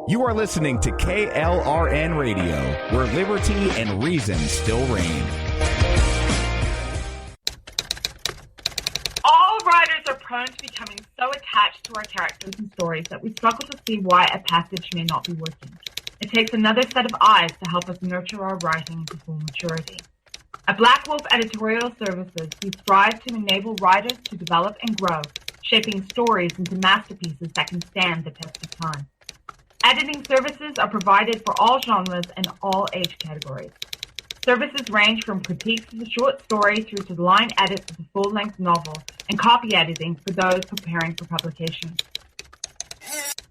You are listening to KLRN Radio, where liberty and reason still reign. All writers are prone to becoming so attached to our characters and stories that we struggle to see why a passage may not be working. It takes another set of eyes to help us nurture our writing to full maturity. At Black Wolf Editorial Services, we strive to enable writers to develop and grow, shaping stories into masterpieces that can stand the test of time. Editing services are provided for all genres and all age categories. Services range from critiques of a short story through to line edits of a full-length novel and copy editing for those preparing for publication.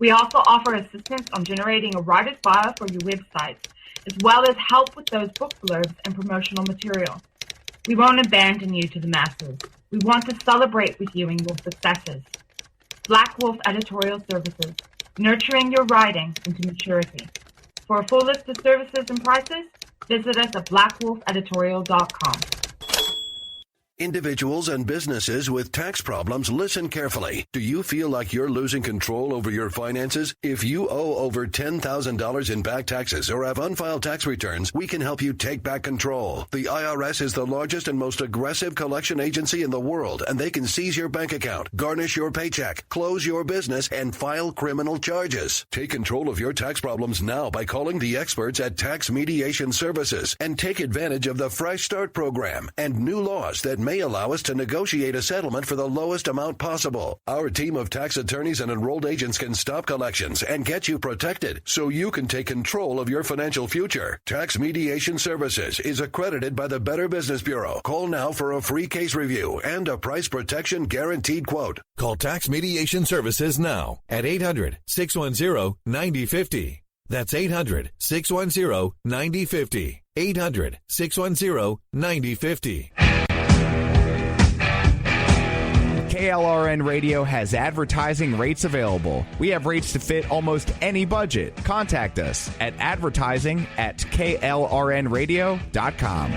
We also offer assistance on generating a writer's bio for your websites, as well as help with those book blurbs and promotional material. We won't abandon you to the masses. We want to celebrate with you in your successes. Black Wolf Editorial Services, nurturing your writing into maturity. For a full list of services and prices, visit us at blackwolfeditorial.com. Individuals and businesses with tax problems, listen carefully. Do you feel like you're losing control over your finances? If you owe over $10,000 in back taxes or have unfiled tax returns, we can help you take back control. The IRS is the largest and most aggressive collection agency in the world, and they can seize your bank account, garnish your paycheck, close your business, and file criminal charges. Take control of your tax problems now by calling the experts at Tax Mediation Services and take advantage of the Fresh Start program and new laws that may allow us to negotiate a settlement for the lowest amount possible. Our team of tax attorneys and enrolled agents can stop collections and get you protected so you can take control of your financial future. Tax Mediation Services is accredited by the Better Business Bureau. Call now for a free case review and a price protection guaranteed quote. Call Tax Mediation Services now at 800-610-9050. That's 800-610-9050. 800-610-9050. KLRN Radio has advertising rates available. We have rates to fit almost any budget. Contact us at advertising@klrnradio.com.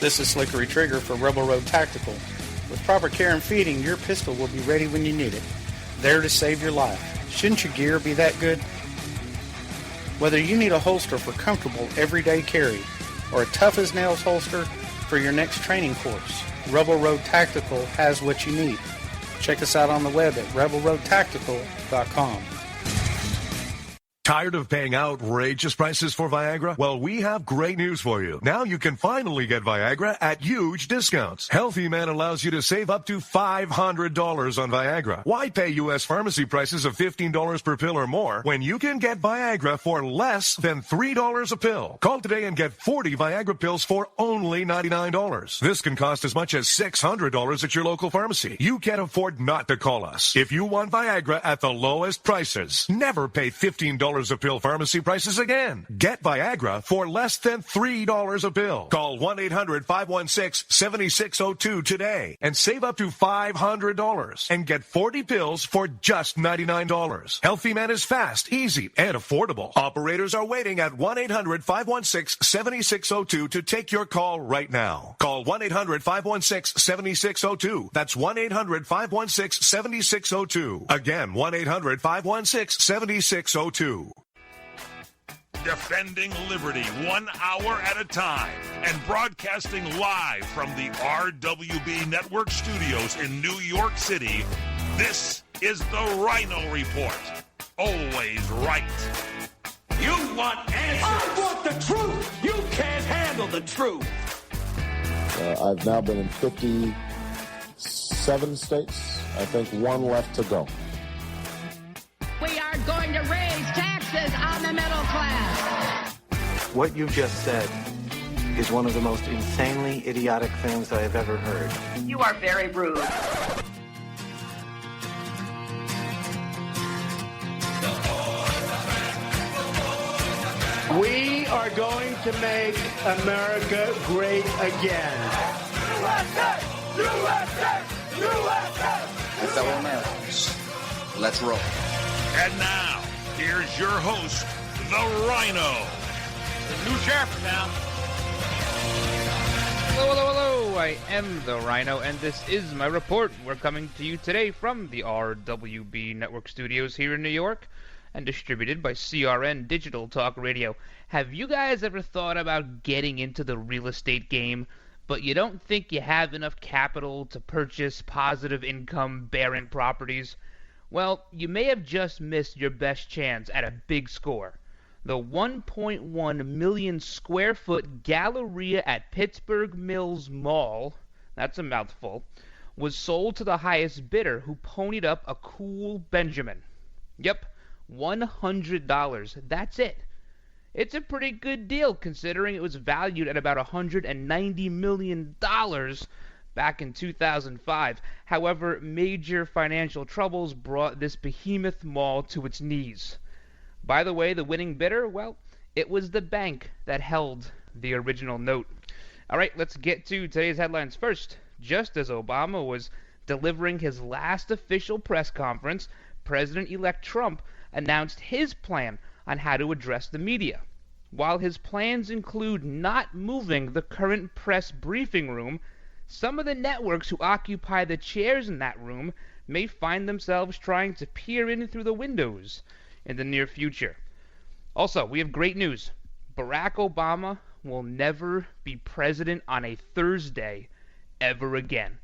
This is Slickery Trigger for Rebel Road Tactical. With proper care and feeding, your pistol will be ready when you need it, there to save your life. Shouldn't your gear be that good? Whether you need a holster for comfortable everyday carry or a tough-as-nails holster for your next training course, Rebel Road Tactical has what you need. Check us out on the web at rebelroadtactical.com. Tired of paying outrageous prices for Viagra? Well, we have great news for you. Now you can finally get Viagra at huge discounts. Healthy Man allows you to save up to $500 on Viagra. Why pay U.S. pharmacy prices of $15 per pill or more when you can get Viagra for less than $3 a pill? Call today and get 40 Viagra pills for only $99. This can cost as much as $600 at your local pharmacy. You can't afford not to call us. If you want Viagra at the lowest prices, never pay $15 a pill pharmacy prices again. Get Viagra for less than $3 a pill. Call 1-800-516-7602 today and save up to $500 and get 40 pills for just $99. Healthy Man is fast, easy, and affordable. Operators are waiting at 1-800-516-7602 to take your call right now. Call 1-800-516-7602. That's 1-800-516-7602. Again, 1-800-516-7602. Defending liberty 1 hour at a time and broadcasting live from the RWB Network studios in New York City, this is the Ryno Report. Always right. You want answers. I want the truth. You can't handle the truth. I've now been in 57 states. I think one left to go. We are going to raise taxes on the middle class. What you just said is one of the most insanely idiotic things I have ever heard. You are very rude. We are going to make America great again. USA! USA! USA! And fellow Americans, let's roll. And now, here's your host, the Ryno. The new sheriff in town. Hello, hello, hello. I am the Ryno, and this is my report. We're coming to you today from the RWB Network Studios here in New York, and distributed by CRN Digital Talk Radio. Have you guys ever thought about getting into the real estate game, but you don't think you have enough capital to purchase positive income-bearing properties? Well, you may have just missed your best chance at a big score. The 1.1 million square foot Galleria at Pittsburgh Mills Mall, that's a mouthful, was sold to the highest bidder, who ponied up a cool Benjamin. Yep, $100. That's it. It's a pretty good deal considering it was valued at about $190 million back in 2005. However, major financial troubles brought this behemoth mall to its knees. By the way, the winning bidder, well, it was the bank that held the original note. All right, let's get to today's headlines first. Just as Obama was delivering his last official press conference, President-elect Trump announced his plan on how to address the media. While his plans include not moving the current press briefing room, some of the networks who occupy the chairs in that room may find themselves trying to peer in through the windows in the near future. Also, we have great news. Barack Obama will never be president on a Thursday ever again.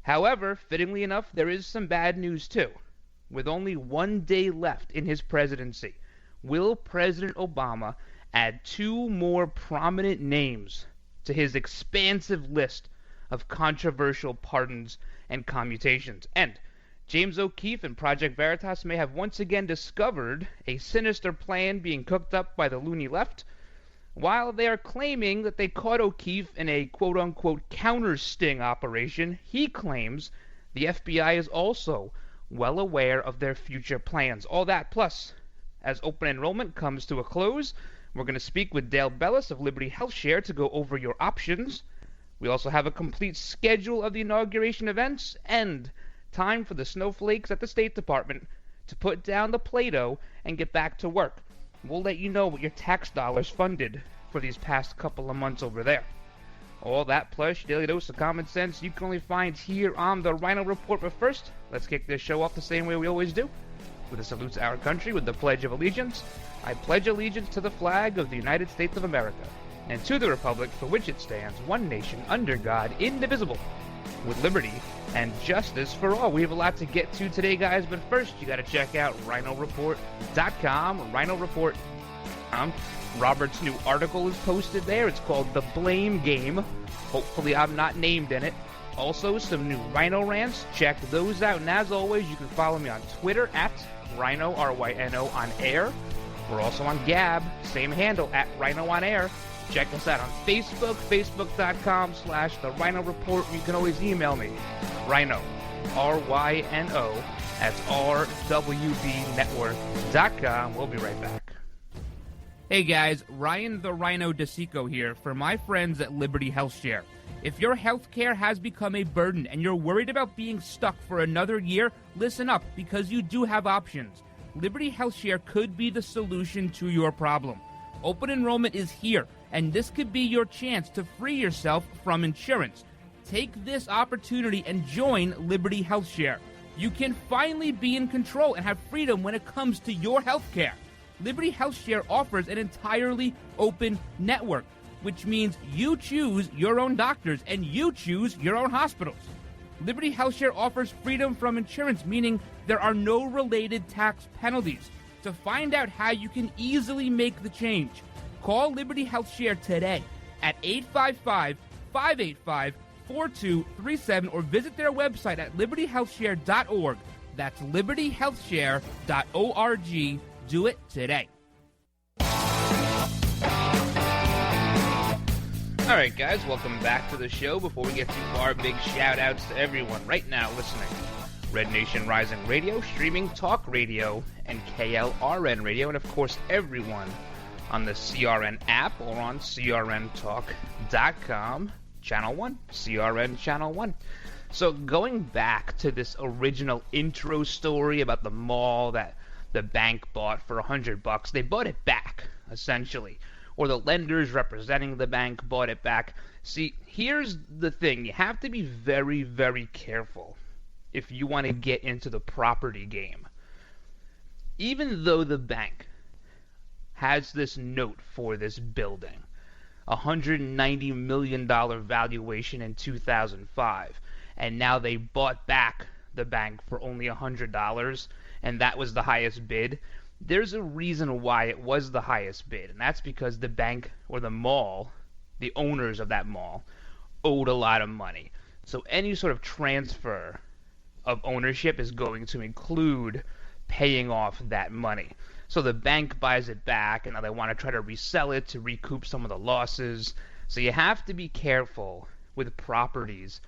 However, fittingly enough, there is some bad news too. With only 1 day left in his presidency, will President Obama add 2 more prominent names to his expansive list of controversial pardons and commutations? And James O'Keefe and Project Veritas may have once again discovered a sinister plan being cooked up by the loony left. While they are claiming that they caught O'Keefe in a quote-unquote counter-sting operation, he claims the FBI is also well aware of their future plans. All that plus, as open enrollment comes to a close, we're going to speak with Dale Bellis of Liberty HealthShare to go over your options. We also have a complete schedule of the inauguration events and time for the snowflakes at the State Department to put down the Play-Doh and get back to work. We'll let you know what your tax dollars funded for these past couple of months over there. All that plus your daily dose of common sense you can only find here on the Ryno Report. But first, let's kick this show off the same way we always do, with a salute to our country with the Pledge of Allegiance. I pledge allegiance to the flag of the United States of America, and to the republic for which it stands, one nation, under God, indivisible, with liberty and justice for all. We have a lot to get to today, guys, but first, you got to check out RynoReport.com, Ryno Report. Robert's new article is posted there. It's called The Blame Game. Hopefully I'm not named in it. Also, some new Ryno rants. Check those out. And as always, you can follow me on Twitter at Ryno, R-Y-N-O, on air. We're also on Gab, same handle, at Ryno on air. Check us out on Facebook, facebook.com/The Ryno Report. You can always email me, Ryno, R-Y-N-O, at rwbnetwork.com. We'll be right back. Hey guys, Ryan the Ryno DeSico here for my friends at Liberty HealthShare. If your healthcare has become a burden and you're worried about being stuck for another year, listen up, because you do have options. Liberty HealthShare could be the solution to your problem. Open enrollment is here, and this could be your chance to free yourself from insurance. Take this opportunity and join Liberty HealthShare. You can finally be in control and have freedom when it comes to your healthcare. Liberty HealthShare offers an entirely open network, which means you choose your own doctors and you choose your own hospitals. Liberty HealthShare offers freedom from insurance, meaning there are no related tax penalties. To find out how you can easily make the change, call Liberty HealthShare today at 855-585-4237 or visit their website at libertyhealthshare.org. That's libertyhealthshare.org. Do it today. All right, guys, welcome back to the show. Before we get too far, big shout-outs to everyone right now listening. Red Nation Rising Radio, streaming talk radio, and KLRN Radio, and of course everyone on the CRN app or on crntalk.com, Channel 1, CRN Channel 1. So going back to this original intro story about the mall that the bank bought for $100. They bought it back, essentially. Or the lenders representing the bank bought it back. See, here's the thing. You have to be very, very careful if you want to get into the property game. Even though the bank has this note for this building, $190 million valuation in 2005, and now they bought back the bank for only $100, and that was the highest bid. There's a reason why it was the highest bid, and that's because the bank or the mall, the owners of that mall, owed a lot of money. So any sort of transfer of ownership is going to include paying off that money. So the bank buys it back, and now they want to try to resell it to recoup some of the losses. So you have to be careful with properties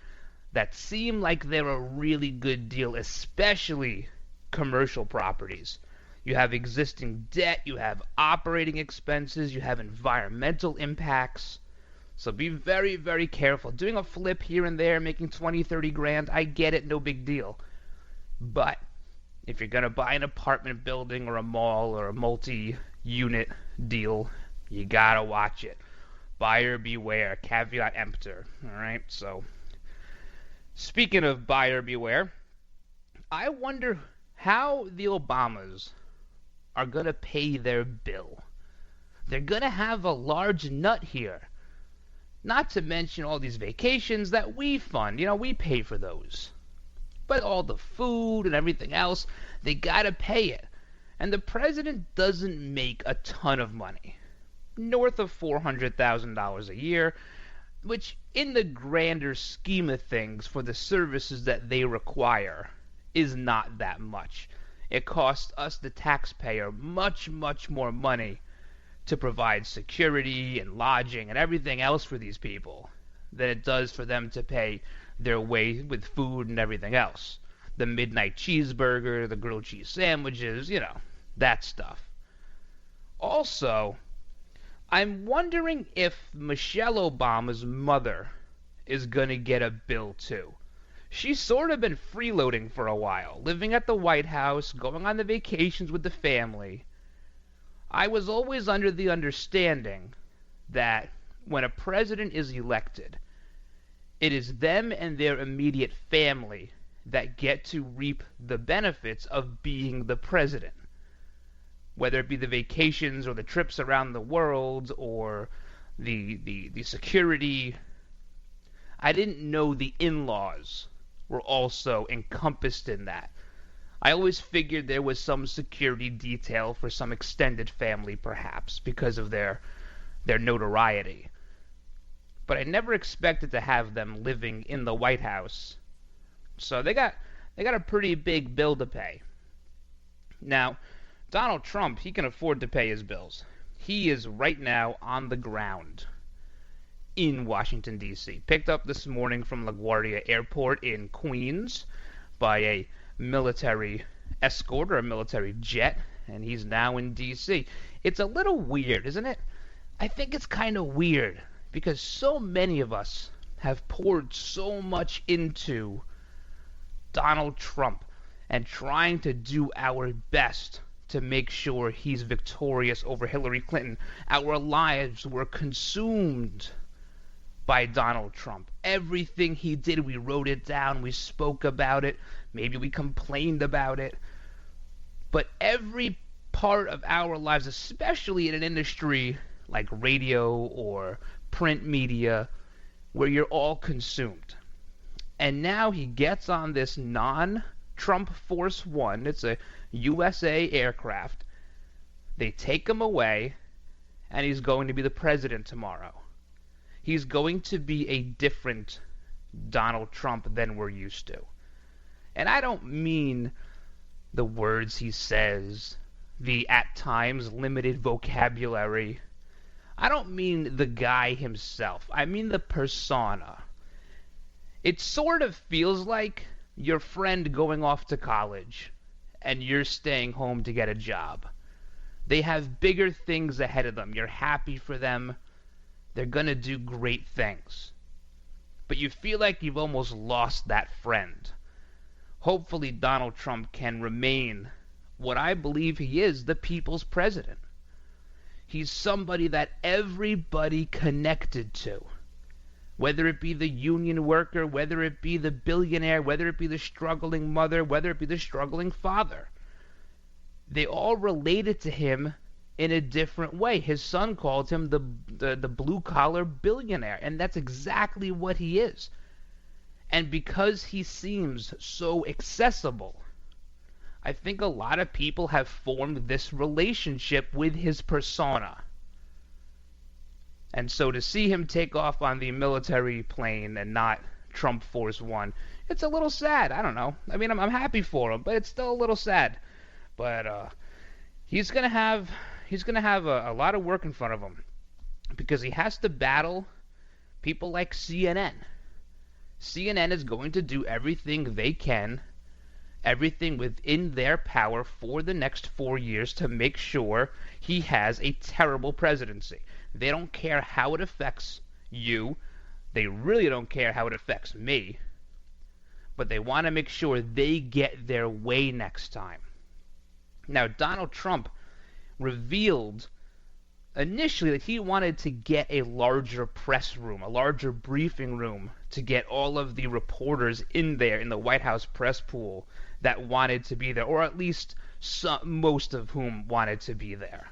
that seem like they're a really good deal, especially commercial properties. You have existing debt, you have operating expenses, you have environmental impacts. So be very, very careful. Doing a flip here and there, making 20, 30 grand, I get it, no big deal. But if you're going to buy an apartment building or a mall or a multi-unit deal, you got to watch it. Buyer beware, caveat emptor. All right, so speaking of buyer beware, I wonder how the Obamas are going to pay their bill. They're going to have a large nut here. Not to mention all these vacations that we fund. You know, we pay for those. But all the food and everything else, they got to pay it. And the president doesn't make a ton of money. North of $400,000 a year, which in the grander scheme of things for the services that they require is not that much. It costs us, the taxpayer, much, much more money to provide security and lodging and everything else for these people than it does for them to pay their way with food and everything else. The midnight cheeseburger, the grilled cheese sandwiches, you know, that stuff. Also, I'm wondering if Michelle Obama's mother is going to get a bill too. She's sort of been freeloading for a while, living at the White House, going on the vacations with the family. I was always under the understanding that when a president is elected, it is them and their immediate family that get to reap the benefits of being the president. Whether it be the vacations or the trips around the world or the security. I didn't know the in-laws were also encompassed in that. I always figured there was some security detail for some extended family, perhaps, because of their notoriety. But I never expected to have them living in the White House. So they got a pretty big bill to pay. Now, Donald Trump, he can afford to pay his bills. He is right now on the ground in Washington, D.C. Picked up this morning from LaGuardia Airport in Queens by a military escort or a military jet, and he's now in D.C. It's a little weird, isn't it? I think it's kind of weird because so many of us have poured so much into Donald Trump and trying to do our best to make sure he's victorious over Hillary Clinton. Our lives were consumed by Donald Trump. Everything he did, we wrote it down, we spoke about it, maybe we complained about it. But every part of our lives, especially in an industry like radio or print media, where you're all consumed. And now he gets on this non-Trump Force One. It's a USA aircraft. They take him away, and he's going to be the president tomorrow. He's going to be a different Donald Trump than we're used to. And I don't mean the words he says, the at times limited vocabulary. I don't mean the guy himself. I mean the persona. It sort of feels like your friend going off to college and you're staying home to get a job. They have bigger things ahead of them. You're happy for them. They're going to do great things. But you feel like you've almost lost that friend. Hopefully Donald Trump can remain what I believe he is, the people's president. He's somebody that everybody connected to. Whether it be the union worker, whether it be the billionaire, whether it be the struggling mother, whether it be the struggling father. They all related to him in a different way. His son called him the blue-collar billionaire, and that's exactly what he is. And because he seems so accessible, I think a lot of people have formed this relationship with his persona. And so to see him take off on the military plane and not Trump Force One, it's a little sad. I don't know. I mean, I'm happy for him, but it's still a little sad. But he's gonna have a lot of work in front of him, because he has to battle people like CNN. CNN is going to do everything they can, everything within their power for the next 4 years to make sure he has a terrible presidency. They don't care how it affects you. They really don't care how it affects me. But they want to make sure they get their way next time. Now, Donald Trump revealed initially that he wanted to get a larger press room, a larger briefing room, to get all of the reporters in there in the White House press pool that wanted to be there, or at least most of whom wanted to be there.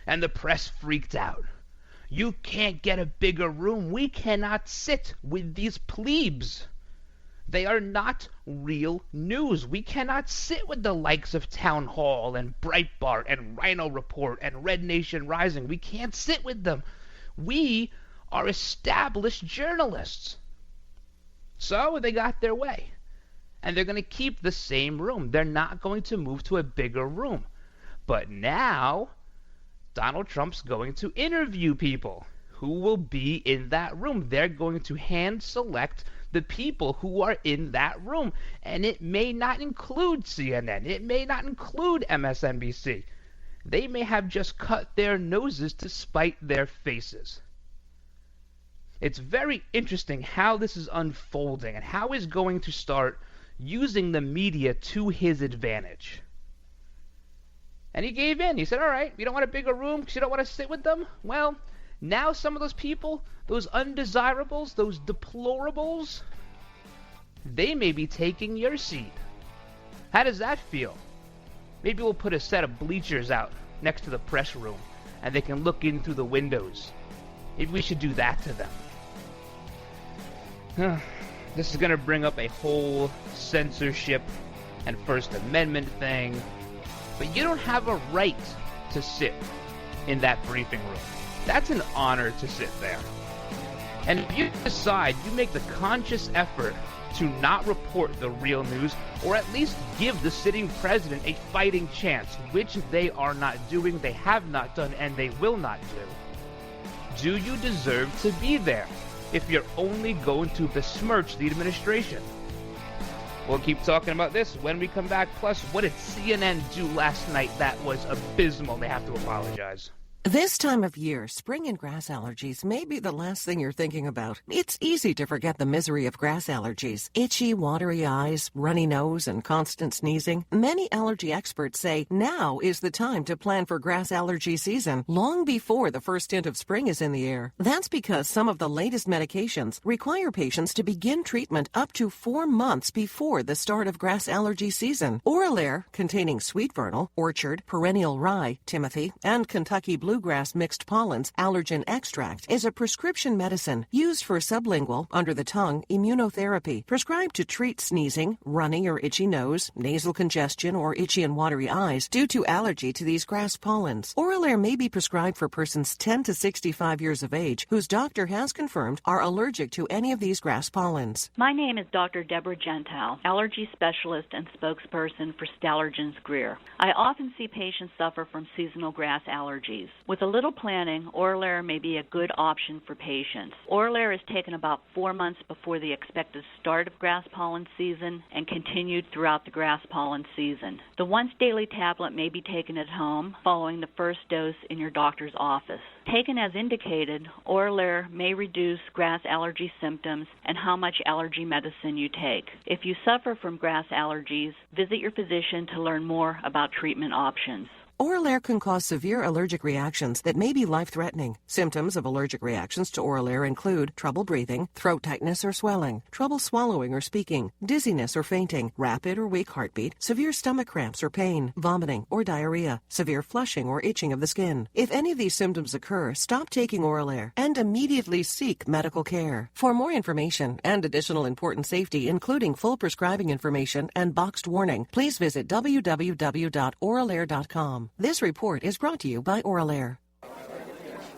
And the press freaked out. You can't get a bigger room. We cannot sit with these plebes. They are not real news. We cannot sit with the likes of Town Hall and Breitbart and Ryno Report and Red Nation Rising. We can't sit with them. We are established journalists. So they got their way. And they're going to keep the same room. They're not going to move to a bigger room. But now Donald Trump's going to interview people who will be in that room. They're going to hand select the people who are in that room. And it may not include CNN. It may not include MSNBC. They may have just cut their noses to spite their faces. It's very interesting how this is unfolding and how he's going to start using the media to his advantage. And he gave in. He said, all right, you don't want a bigger room because you don't want to sit with them? Well, now some of those people, those undesirables, those deplorables, they may be taking your seat. How does that feel? Maybe we'll put a set of bleachers out next to the press room and they can look in through the windows. Maybe we should do that to them. This is going to bring up a whole censorship and First Amendment thing. But you don't have a right to sit in that briefing room. That's an honor to sit there. And if you decide, you make the conscious effort to not report the real news, or at least give the sitting president a fighting chance, which they are not doing, they have not done, and they will not do you deserve to be there if you're only going to besmirch the administration? We'll keep talking about this when we come back. Plus, what did CNN do last night that was abysmal? They have to apologize. This time of year, spring and grass allergies may be the last thing you're thinking about. It's easy to forget the misery of grass allergies. Itchy, watery eyes, runny nose, and constant sneezing. Many allergy experts say now is the time to plan for grass allergy season, long before the first hint of spring is in the air. That's because some of the latest medications require patients to begin treatment up to 4 months before the start of grass allergy season. Oral Air, containing sweet vernal, orchard, perennial rye, timothy, and Kentucky bluegrass mixed pollens allergen extract, is a prescription medicine used for sublingual, under-the-tongue immunotherapy, prescribed to treat sneezing, runny or itchy nose, nasal congestion, or itchy and watery eyes due to allergy to these grass pollens. Oral Air may be prescribed for persons 10 to 65 years of age whose doctor has confirmed are allergic to any of these grass pollens. My name is Dr. Deborah Gentile, allergy specialist and spokesperson for Stallergens Greer. I often see patients suffer from seasonal grass allergies. With a little planning, Oral Air may be a good option for patients. Oral Air is taken about 4 months before the expected start of grass pollen season and continued throughout the grass pollen season. The once-daily tablet may be taken at home following the first dose in your doctor's office. Taken as indicated, Oral Air may reduce grass allergy symptoms and how much allergy medicine you take. If you suffer from grass allergies, visit your physician to learn more about treatment options. Oral Air can cause severe allergic reactions that may be life-threatening. Symptoms of allergic reactions to Oral Air include trouble breathing, throat tightness or swelling, trouble swallowing or speaking, dizziness or fainting, rapid or weak heartbeat, severe stomach cramps or pain, vomiting or diarrhea, severe flushing or itching of the skin. If any of these symptoms occur, stop taking Oral Air and immediately seek medical care. For more information and additional important safety, including full prescribing information and boxed warning, please visit www.oralair.com. This report is brought to you by Oral Air.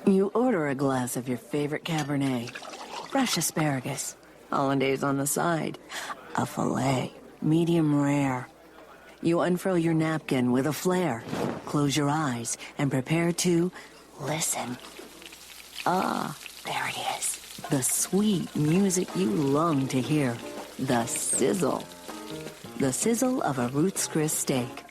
You order a glass of your favorite Cabernet, fresh asparagus, hollandaise on the side, a filet, medium rare. You unfurl your napkin with a flair, close your eyes, and prepare to listen. Ah, there it is. The sweet music you long to hear. The sizzle. The sizzle of a Ruth's Chris steak.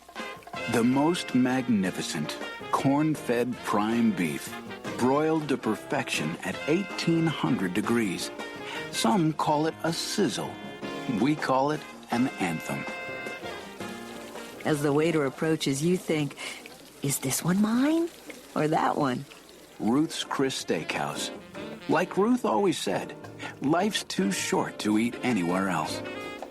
The most magnificent corn-fed prime beef, broiled to perfection at 1,800 degrees. Some call it a sizzle. We call it an anthem. As the waiter approaches, you think, is this one mine or that one? Ruth's Chris Steakhouse. Like Ruth always said, life's too short to eat anywhere else.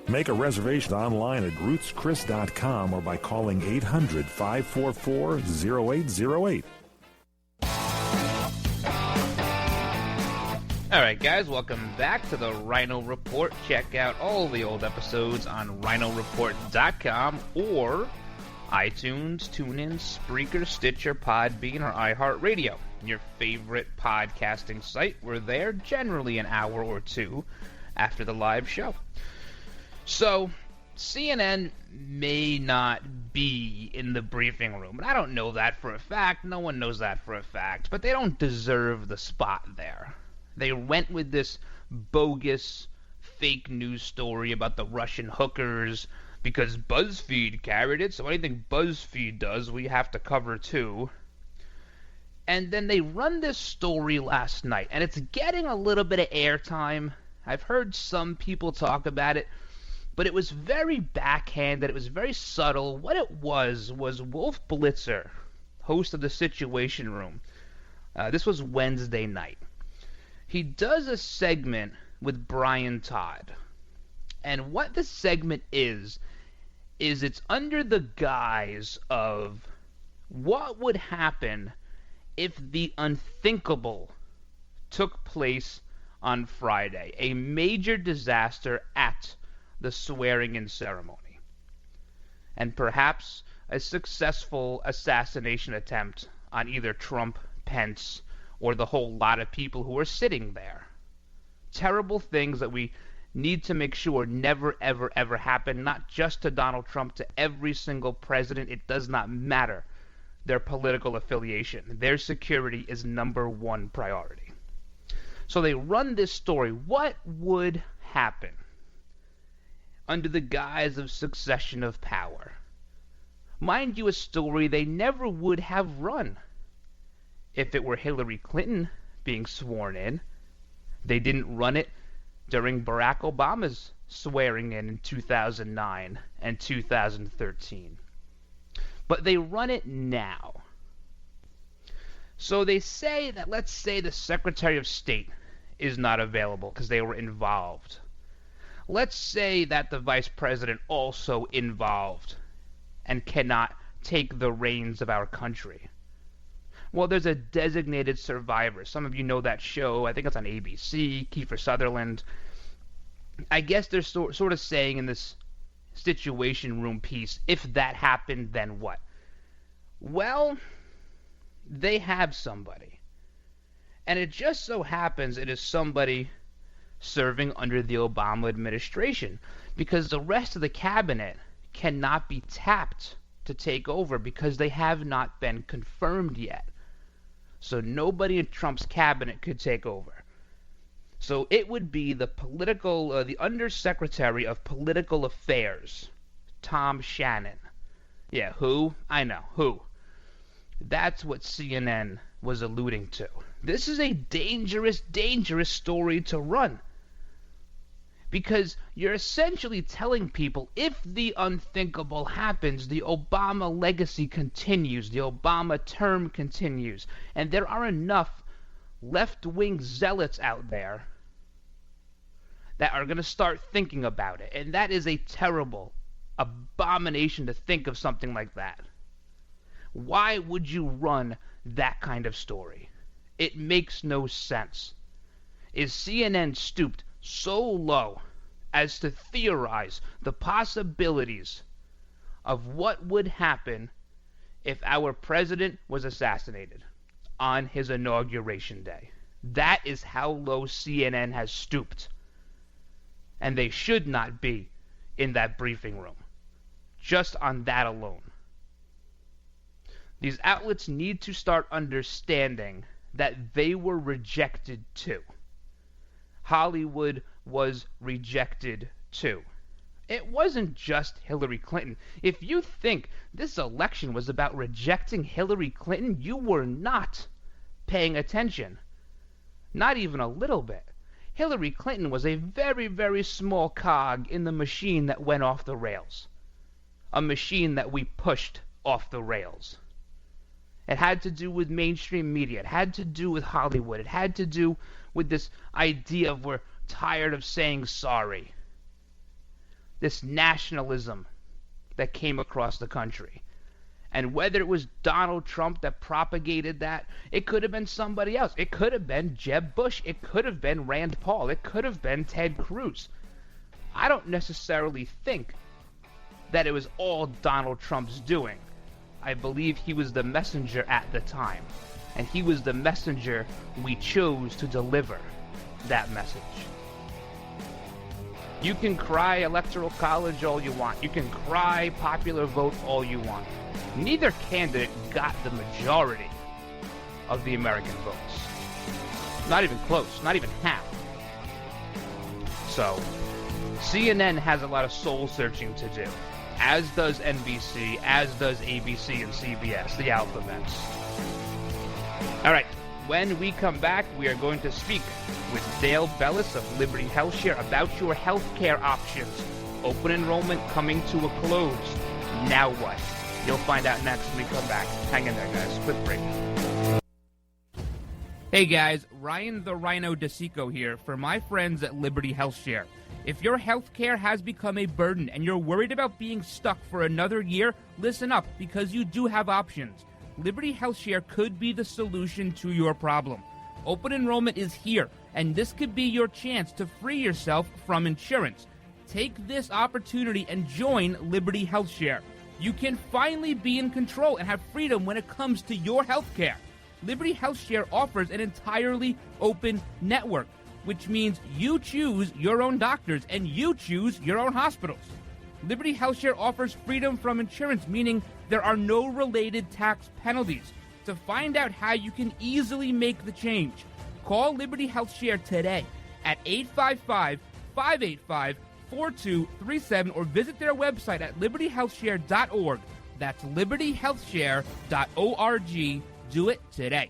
Make a reservation online at ruthschris.com or by calling 800-544-0808. All right, guys, welcome back to the Ryno Report. Check out all the old episodes on RynoReport.com or iTunes, TuneIn, Spreaker, Stitcher, Podbean, or iHeartRadio. Your favorite podcasting site. We're there generally an hour or two after the live show. So, CNN may not be in the briefing room. And I don't know that for a fact. No one knows that for a fact. But they don't deserve the spot there. They went with this bogus fake news story about the Russian hookers because BuzzFeed carried it. So anything BuzzFeed does, we have to cover too. And then they run this story last night. And it's getting a little bit of airtime. I've heard some people talk about it. But it was very backhanded. It was very subtle. What it was Wolf Blitzer, host of the Situation Room. This was Wednesday night. He does a segment with Brian Todd. And what the segment is it's under the guise of what would happen if the unthinkable took place on Friday. A major disaster at the swearing-in ceremony, and perhaps a successful assassination attempt on either Trump, Pence, or the whole lot of people who are sitting there. Terrible things that we need to make sure never, ever, ever happen, not just to Donald Trump, to every single president. It does not matter their political affiliation. Their security is number one priority. So they run this story. What would happen under the guise of succession of power? Mind you, a story they never would have run if it were Hillary Clinton being sworn in. They didn't run it during Barack Obama's swearing in 2009 and 2013. But they run it now. So they say that, let's say the Secretary of State is not available because they were involved. Let's say that the Vice President also involved and cannot take the reins of our country. Well, there's a designated survivor. Some of you know that show. I think it's on ABC, Kiefer Sutherland. I guess they're sort of saying in this Situation Room piece, if that happened, then what? Well, they have somebody. And it just so happens it is somebody serving under the Obama administration, because the rest of the cabinet cannot be tapped to take over because they have not been confirmed yet. so nobody in Trump's cabinet could take over. So it would be the Undersecretary of Political Affairs, Tom Shannon. Yeah, who? I know, who. That's what CNN was alluding to. This is a dangerous, dangerous story to run. Because you're essentially telling people if the unthinkable happens, the Obama legacy continues, the Obama term continues, and there are enough left-wing zealots out there that are going to start thinking about it. And that is a terrible abomination to think of something like that. Why would you run that kind of story? It makes no sense. Is CNN stooped so low as to theorize the possibilities of what would happen if our president was assassinated on his inauguration day? That is how low CNN has stooped. And they should not be in that briefing room. Just on that alone. These outlets need to start understanding that they were rejected too. Hollywood was rejected too. It wasn't just Hillary Clinton. If you think this election was about rejecting Hillary Clinton, you were not paying attention. Not even a little bit. Hillary Clinton was a very, very small cog in the machine that went off the rails. A machine that we pushed off the rails. It had to do with mainstream media. It had to do with Hollywood. It had to do with this idea of we're tired of saying sorry. This nationalism that came across the country. And whether it was Donald Trump that propagated that, it could have been somebody else. It could have been Jeb Bush. It could have been Rand Paul. It could have been Ted Cruz. I don't necessarily think that it was all Donald Trump's doing. I believe he was the messenger at the time. And he was the messenger we chose to deliver that message. You can cry Electoral College all you want. You can cry popular vote all you want. Neither candidate got the majority of the American votes. Not even close. Not even half. So, CNN has a lot of soul searching to do. As does NBC, as does ABC and CBS, the alphabets. Alright, when we come back, we are going to speak with Dale Bellis of Liberty HealthShare about your healthcare options. Open enrollment coming to a close. Now what? You'll find out next when we come back. Hang in there, guys. Quick break. Hey guys, Ryan the Ryno DeSico here for my friends at Liberty HealthShare. If your healthcare has become a burden and you're worried about being stuck for another year, listen up, because you do have options. Liberty HealthShare could be the solution to your problem. Open enrollment is here, and this could be your chance to free yourself from insurance. Take this opportunity and join Liberty HealthShare. You can finally be in control and have freedom when it comes to your healthcare. Liberty HealthShare offers an entirely open network, which means you choose your own doctors and you choose your own hospitals. Liberty HealthShare offers freedom from insurance, meaning there are no related tax penalties. To find out how you can easily make the change, call Liberty HealthShare today at 855-585-4237 or visit their website at libertyhealthshare.org. That's libertyhealthshare.org. Do it today.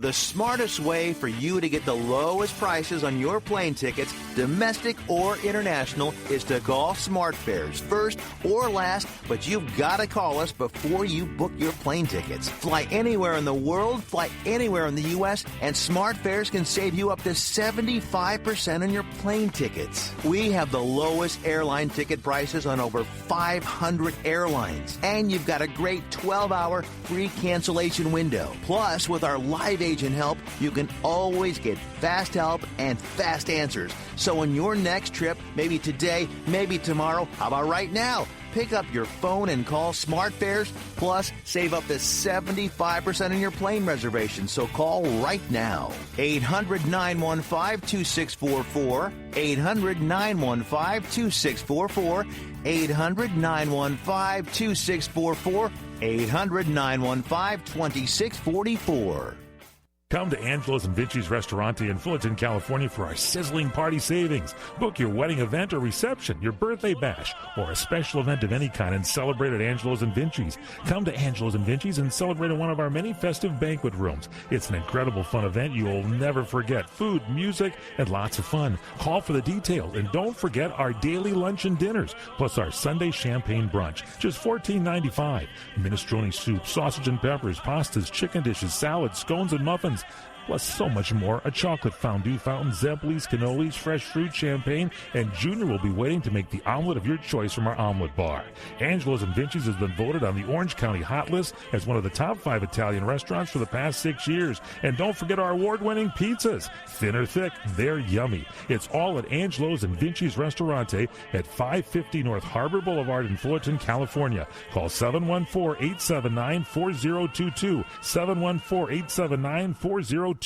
The smartest way for you to get the lowest prices on your plane tickets, domestic or international, is to call SmartFares first or last, but you've got to call us before you book your plane tickets. Fly anywhere in the world, fly anywhere in the U.S., and SmartFares can save you up to 75% on your plane tickets. We have the lowest airline ticket prices on over 500 airlines, and you've got a great 12-hour free cancellation window. Plus, with our live agent help, you can always get fast help and fast answers. So on your next trip, maybe today, maybe tomorrow, how about right now? Pick up your phone and call SmartFares, plus save up to 75% on your plane reservation. So call right now. 800-915-2644. 800-915-2644. 800-915-2644. 800-915-2644. Come to Angelo's and Vinci's Restaurante in Fullerton, California for our sizzling party savings. Book your wedding event or reception, your birthday bash, or a special event of any kind and celebrate at Angelo's and Vinci's. Come to Angelo's and Vinci's and celebrate in one of our many festive banquet rooms. It's an incredible fun event you'll never forget. Food, music, and lots of fun. Call for the details, and don't forget our daily lunch and dinners, plus our Sunday champagne brunch. Just $14.95. Minestrone soup, sausage and peppers, pastas, chicken dishes, salads, scones, and muffins. Plus so much more, a chocolate fondue fountain, Zeppelis, cannolis, fresh fruit, champagne, and Junior will be waiting to make the omelet of your choice from our omelet bar. Angelo's and Vinci's has been voted on the Orange County Hot List as one of the top 5 Italian restaurants for the past 6 years. And don't forget our award-winning pizzas. Thin or thick, they're yummy. It's all at Angelo's and Vinci's Restaurante at 550 North Harbor Boulevard in Fullerton, California. Call 714-879-4022, 714-879-4022.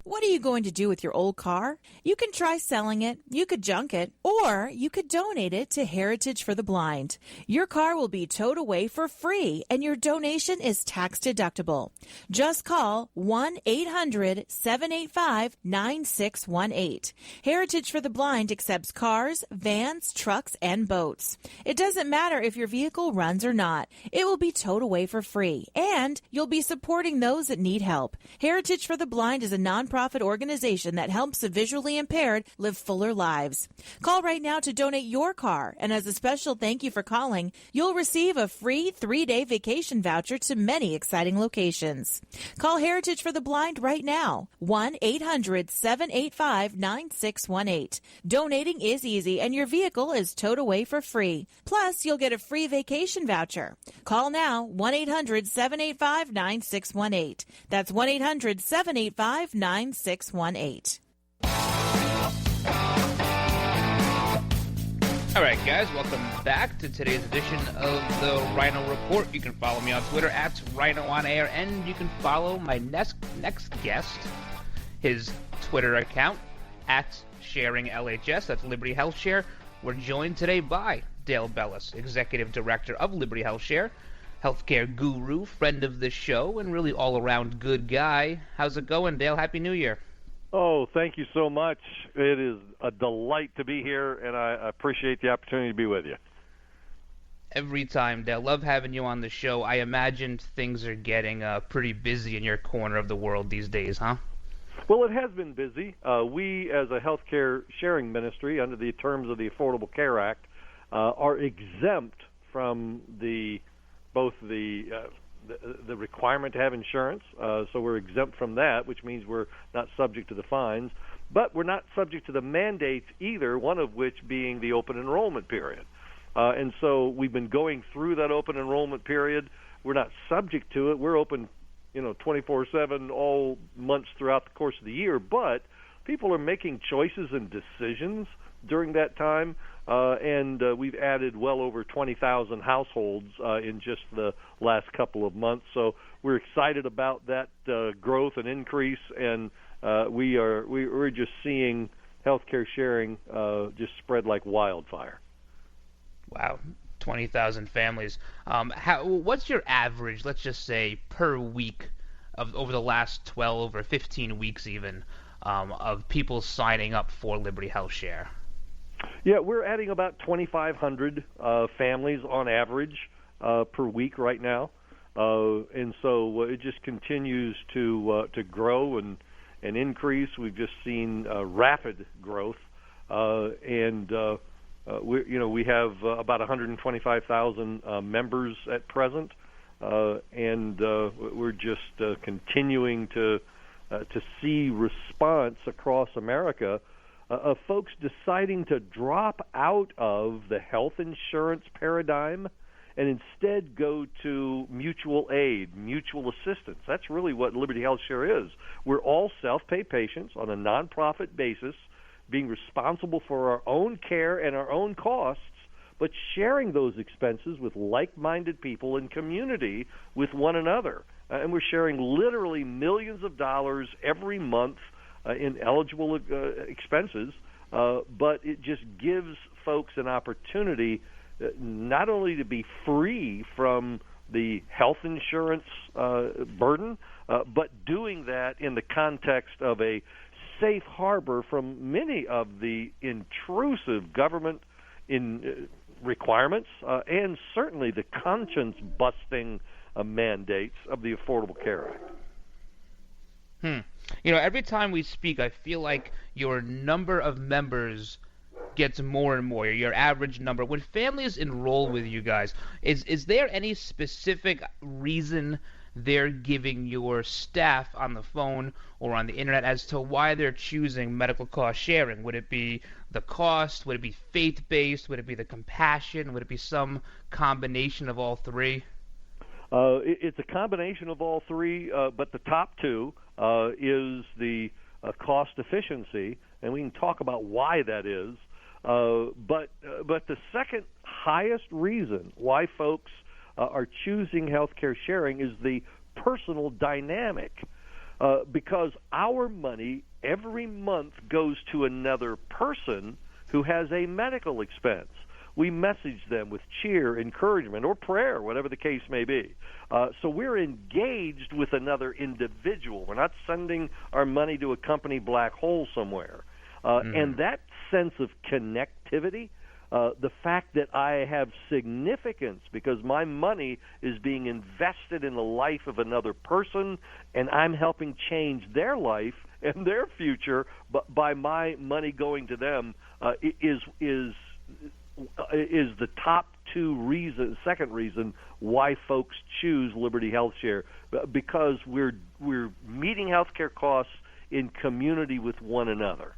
What are you going to do with your old car? You can try selling it, you could junk it, or you could donate it to Heritage for the Blind. Your car will be towed away for free, and your donation is tax deductible. Just call 1-800-785-9618. Heritage for the Blind accepts cars, vans, trucks, and boats. It doesn't matter if your vehicle runs or not. It will be towed away for free, and you'll be supporting those that need help. Heritage for the Blind is a nonprofit organization that helps the visually impaired live fuller lives. Call right now to donate your car, and as a special thank you for calling, you'll receive a free 3-day vacation voucher to many exciting locations. Call Heritage for the Blind right now, 1-800-785-9618. Donating is easy, and your vehicle is towed away for free. Plus, you'll get a free vacation voucher. Call now, 1-800-785-9618. That's 1-800-785-9618. All right, guys, welcome back to today's edition of the Ryno Report. You can follow me on Twitter at RynoOnAir, and you can follow my next guest, his Twitter account at SharingLHS. That's Liberty Health Share. We're joined today by Dale Bellis, Executive Director of Liberty Health Share, healthcare guru, friend of the show, and really all-around good guy. How's it going, Dale? Happy New Year. Oh, thank you so much. It is a delight to be here, and I appreciate the opportunity to be with you. Every time, Dale. Love having you on the show. I imagine things are getting pretty busy in your corner of the world these days, huh? Well, it has been busy. We, as a healthcare sharing ministry, under the terms of the Affordable Care Act, are exempt from both the requirement to have insurance, so we're exempt from that, which means we're not subject to the fines, but we're not subject to the mandates either, one of which being the open enrollment period. And so we've been going through that open enrollment period. We're not subject to it. We're open, 24/7 all months throughout the course of the year, but people are making choices and decisions during that time. And we've added well over 20,000 households in just the last couple of months. So we're excited about that growth and increase, and we're just seeing healthcare sharing just spread like wildfire. Wow, 20,000 families. What's your average, let's just say, per week over the last 12 or 15 weeks even, of people signing up for Liberty Health Share? Yeah, we're adding about 2,500 families on average per week right now, and so it just continues to grow and increase. We've just seen rapid growth, and we have about 125,000 members at present, and we're just continuing to see response across America of folks deciding to drop out of the health insurance paradigm and instead go to mutual aid, mutual assistance. That's really what Liberty Health Share is. We're all self-pay patients on a nonprofit basis, being responsible for our own care and our own costs, but sharing those expenses with like-minded people in community with one another. And we're sharing literally millions of dollars every month in eligible expenses, but it just gives folks an opportunity not only to be free from the health insurance burden, but doing that in the context of a safe harbor from many of the intrusive government requirements and certainly the conscience-busting mandates of the Affordable Care Act. Every time we speak, I feel like your number of members gets more and more, your average number. When families enroll with you guys, is there any specific reason they're giving your staff on the phone or on the internet as to why they're choosing medical cost sharing? Would it be the cost? Would it be faith-based? Would it be the compassion? Would it be some combination of all three? It's a combination of all three, but the top two is the cost efficiency, and we can talk about why that is. But the second highest reason why folks are choosing healthcare sharing is the personal dynamic, because our money every month goes to another person who has a medical expense. We message them with cheer, encouragement, or prayer, whatever the case may be. So we're engaged with another individual. We're not sending our money to a company black hole somewhere. And that sense of connectivity, the fact that I have significance because my money is being invested in the life of another person and I'm helping change their life and their future by my money going to them is the top second reason why folks choose Liberty Health Share, because we're meeting healthcare costs in community with one another.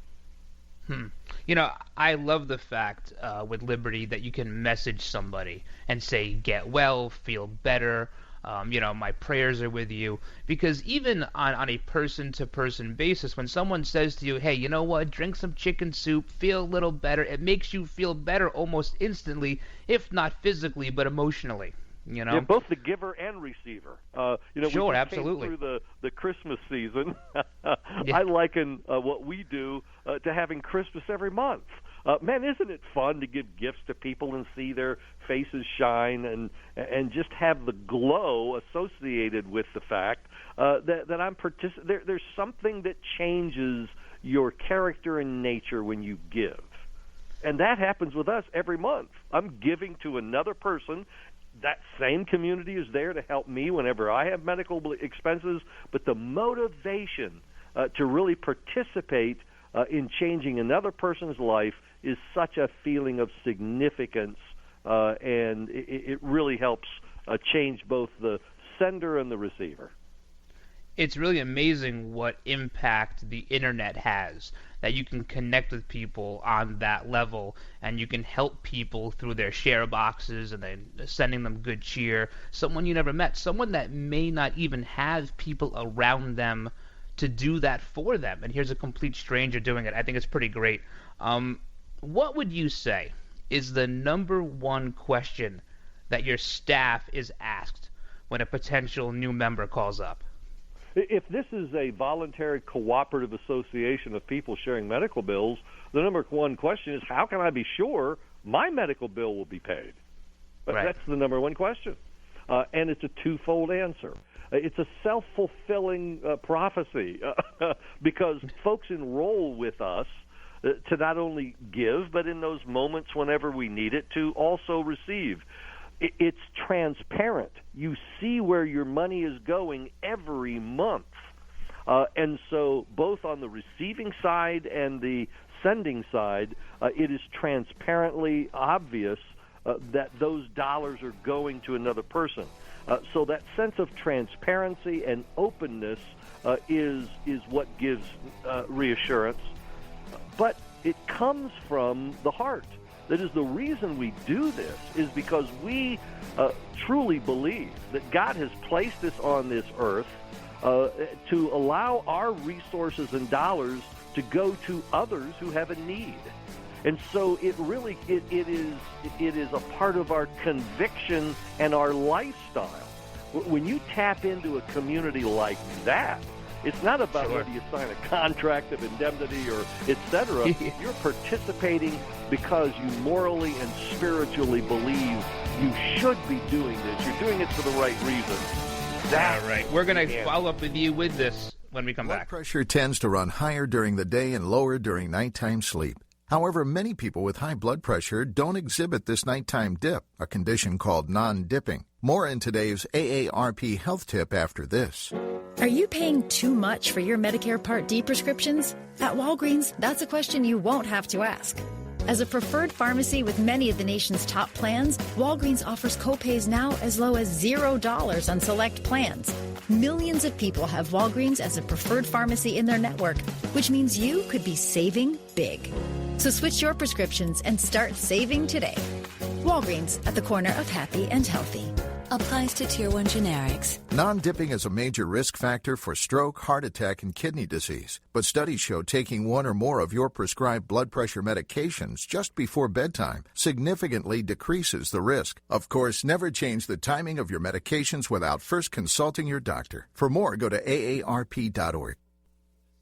I love the fact with Liberty that you can message somebody and say, get well, feel better, my prayers are with you. Because even on a person-to-person basis, when someone says to you, hey, you know what, drink some chicken soup, feel a little better, it makes you feel better almost instantly, if not physically, but emotionally. Yeah, both the giver and receiver. Sure, absolutely. Came through the Christmas season. I liken what we do to having Christmas every month. Man, isn't it fun to give gifts to people and see their faces shine and just have the glow associated with the fact that I'm participating. There's something that changes your character and nature when you give. And that happens with us every month. I'm giving to another person. That same community is there to help me whenever I have medical expenses, but the motivation to really participate in changing another person's life is such a feeling of significance, and it really helps change both the sender and the receiver. It's really amazing what impact the internet has, that you can connect with people on that level and you can help people through their share boxes and then sending them good cheer. Someone you never met, someone that may not even have people around them to do that for them. And here's a complete stranger doing it. I think it's pretty great. What would you say is the number one question that your staff is asked when a potential new member calls up? If this is a voluntary cooperative association of people sharing medical bills, the number one question is, how can I be sure my medical bill will be paid? Right. That's the number one question. And it's a twofold answer. It's a self-fulfilling prophecy because folks enroll with us to not only give, but in those moments whenever we need it, to also receive. It's transparent. You see where your money is going every month. And so both on the receiving side and the sending side, it is transparently obvious that those dollars are going to another person. So that sense of transparency and openness is what gives reassurance. But it comes from the heart. That is, the reason we do this is because we truly believe that God has placed us on this earth to allow our resources and dollars to go to others who have a need. And so it is a part of our conviction and our lifestyle. When you tap into a community like that, It's not about whether you sign a contract of indemnity or et cetera. You're participating because you morally and spiritually believe you should be doing this. You're doing it for the right reason. All right. We're going to follow up with you with this when we come back. Blood pressure tends to run higher during the day and lower during nighttime sleep. However, many people with high blood pressure don't exhibit this nighttime dip, a condition called non-dipping. More in today's AARP health tip after this. Are you paying too much for your Medicare Part D prescriptions? At Walgreens, that's a question you won't have to ask. As a preferred pharmacy with many of the nation's top plans, Walgreens offers copays now as low as $0 on select plans. Millions of people have Walgreens as a preferred pharmacy in their network, which means you could be saving big. So switch your prescriptions and start saving today. Walgreens, at the corner of happy and healthy. Applies to Tier 1 generics. Non-dipping is a major risk factor for stroke, heart attack, and kidney disease. But studies show taking one or more of your prescribed blood pressure medications just before bedtime significantly decreases the risk. Of course, never change the timing of your medications without first consulting your doctor. For more, go to aarp.org.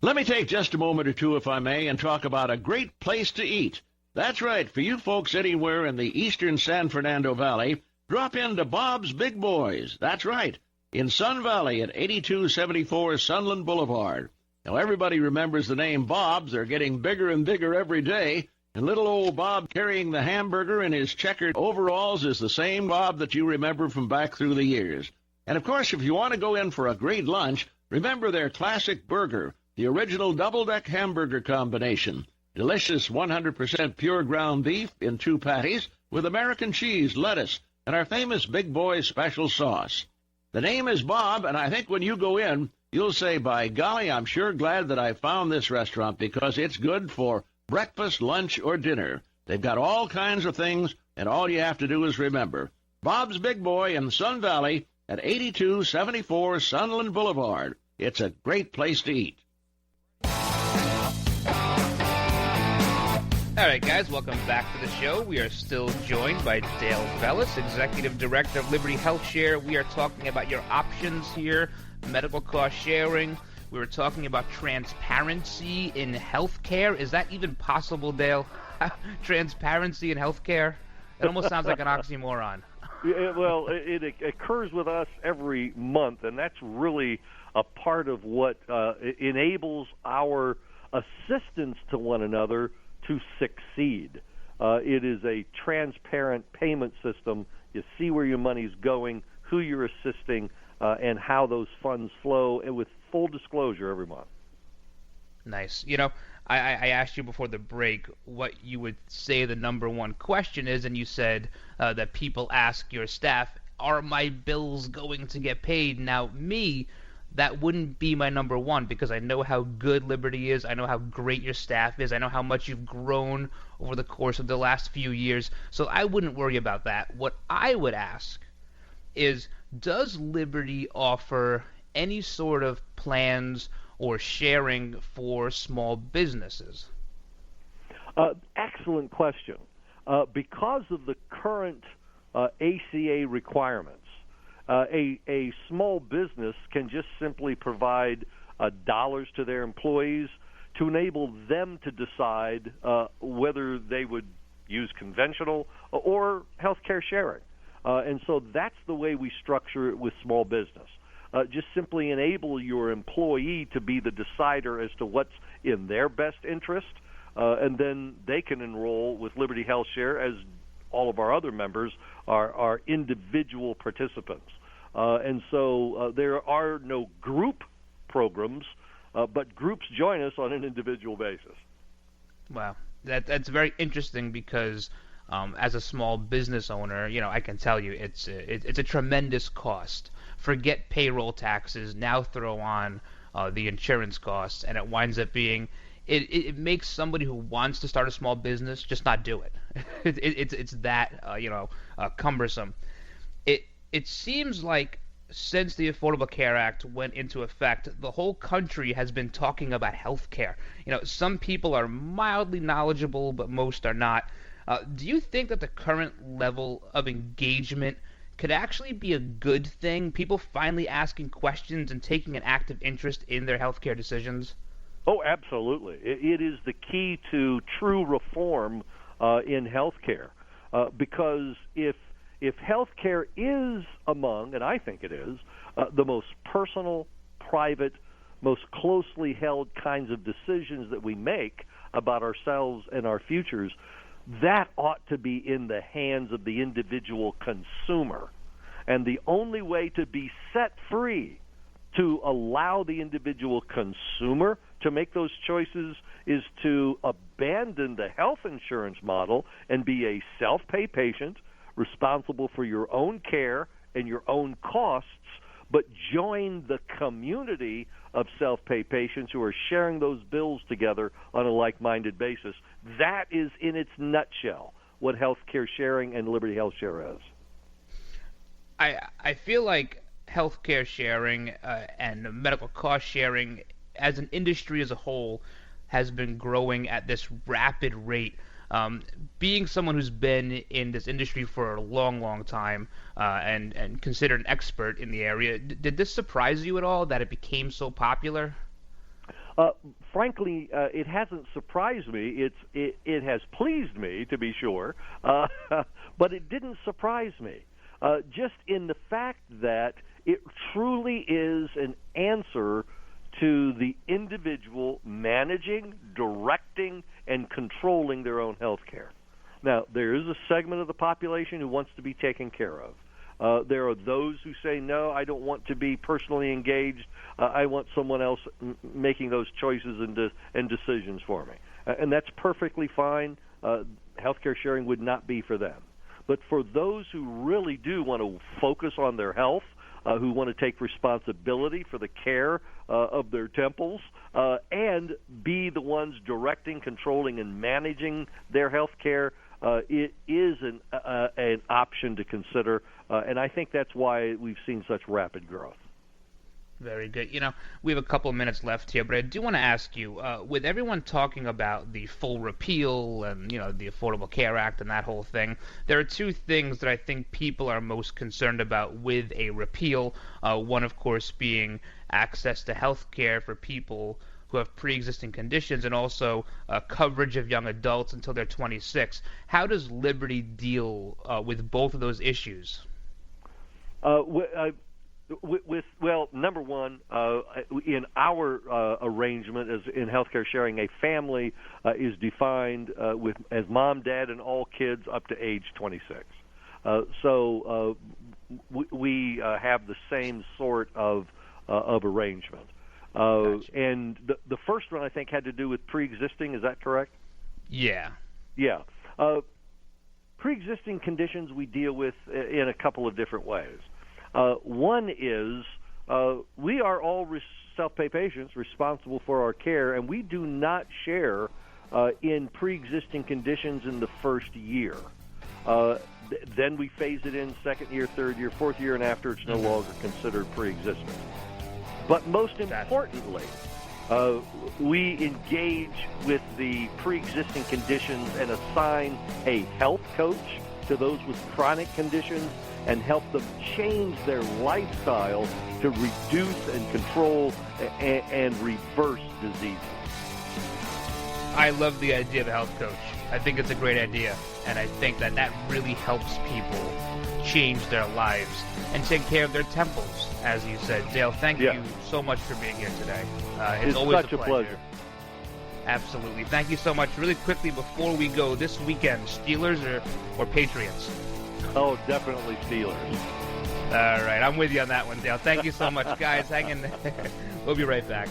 Let me take just a moment or two, if I may, and talk about a great place to eat. That's right, for you folks anywhere in the eastern San Fernando Valley, drop into Bob's Big Boys. That's right, in Sun Valley at 8274 Sunland Boulevard. Now, everybody remembers the name Bob's. They're getting bigger and bigger every day. And little old Bob carrying the hamburger in his checkered overalls is the same Bob that you remember from back through the years. And, of course, if you want to go in for a great lunch, remember their classic burger, the original double-deck hamburger combination. Delicious 100% pure ground beef in 2 patties with American cheese, lettuce, and our famous Big Boy special sauce. The name is Bob, and I think when you go in, you'll say, by golly, I'm sure glad that I found this restaurant because it's good for breakfast, lunch, or dinner. They've got all kinds of things, and all you have to do is remember. Bob's Big Boy in Sun Valley at 8274 Sunland Boulevard. It's a great place to eat. All right, guys, welcome back to the show. We are still joined by Dale Bellis, Executive Director of Liberty Health Share. We are talking about your options here, medical cost sharing. We were talking about transparency in healthcare. Is that even possible, Dale? Transparency in healthcare? It almost sounds like an oxymoron. Well, it occurs with us every month, and that's really a part of what enables our assistance to one another to succeed. It is a transparent payment system. You see where your money's going, who you're assisting, and how those funds flow, and with full disclosure every month. Nice. You know, I asked you before the break what you would say the number one question is, and you said that people ask your staff, are my bills going to get paid? Now, that wouldn't be my number one because I know how good Liberty is. I know how great your staff is. I know how much you've grown over the course of the last few years. So I wouldn't worry about that. What I would ask is, does Liberty offer any sort of plans or sharing for small businesses? Excellent question. Because of the current ACA requirements, a small business can just simply provide dollars to their employees to enable them to decide whether they would use conventional or healthcare sharing. And so that's the way we structure it with small business. Just simply enable your employee to be the decider as to what's in their best interest, and then they can enroll with Liberty Health Share as all of our other members are individual participants. And so there are no group programs, but groups join us on an individual basis. Wow. That's very interesting because as a small business owner, you know, I can tell you it's a tremendous cost. Forget payroll taxes, now throw on the insurance costs, and it winds up being it makes somebody who wants to start a small business just not do it. It's that cumbersome. It seems like since the Affordable Care Act went into effect, the whole country has been talking about health care. You know, some people are mildly knowledgeable, but most are not. Do you think that the current level of engagement could actually be a good thing? People finally asking questions and taking an active interest in their healthcare decisions? Oh, absolutely. It is the key to true reform in healthcare, because if healthcare is among, and I think it is, the most personal, private, most closely held kinds of decisions that we make about ourselves and our futures, that ought to be in the hands of the individual consumer. And the only way to be set free to allow the individual consumer to make those choices is to abandon the health insurance model and be a self-pay patient responsible for your own care and your own costs, but join the community of self-pay patients who are sharing those bills together on a like-minded basis. That is, in its nutshell, what healthcare sharing and Liberty Health Share is. I feel like healthcare sharing and medical cost sharing as an industry as a whole has been growing at this rapid rate. Being someone who's been in this industry for a long, long time and considered an expert in the area, did this surprise you at all that it became so popular? Frankly, it hasn't surprised me. It has pleased me, to be sure, but it didn't surprise me. Just in the fact that it truly is an answer to the individual managing, directing, and controlling their own health care. Now, there is a segment of the population who wants to be taken care of. There are those who say, no, I don't want to be personally engaged. I want someone else making those choices and decisions for me. And that's perfectly fine. Healthcare sharing would not be for them. But for those who really do want to focus on their health, who want to take responsibility for the care of their temples, and be the ones directing, controlling, and managing their health care, it is an option to consider, and I think that's why we've seen such rapid growth. Very good. We have a couple of minutes left here, but I do want to ask you, with everyone talking about the full repeal and, the Affordable Care Act and that whole thing, there are two things that I think people are most concerned about with a repeal. One, of course, being access to health care for people who have pre-existing conditions, and also coverage of young adults until they're 26. How does Liberty deal with both of those issues? Well, number one, in our arrangement as in healthcare sharing, a family is defined as mom, dad, and all kids up to age 26. So we have the same sort of arrangement. Gotcha. And the first one, I think, had to do with pre-existing. Is that correct? Yeah. Yeah. Pre-existing conditions we deal with in a couple of different ways. One is we are all self-pay patients responsible for our care, and we do not share in pre-existing conditions in the first year. Then we phase it in second year, third year, fourth year, and after it's no longer considered pre-existing. But most importantly, we engage with the pre-existing conditions and assign a health coach to those with chronic conditions and help them change their lifestyle to reduce and control and reverse diseases. I love the idea of a health coach. I think it's a great idea, and I think that really helps people change their lives and take care of their temples, as you said. Dale, thank you so much for being here today. It's always such a pleasure. Absolutely. Thank you so much. Really quickly, before we go, this weekend, Steelers or Patriots? Oh, definitely Steelers. All right, I'm with you on that one, Dale. Thank you so much, guys. Hang in there. We'll be right back.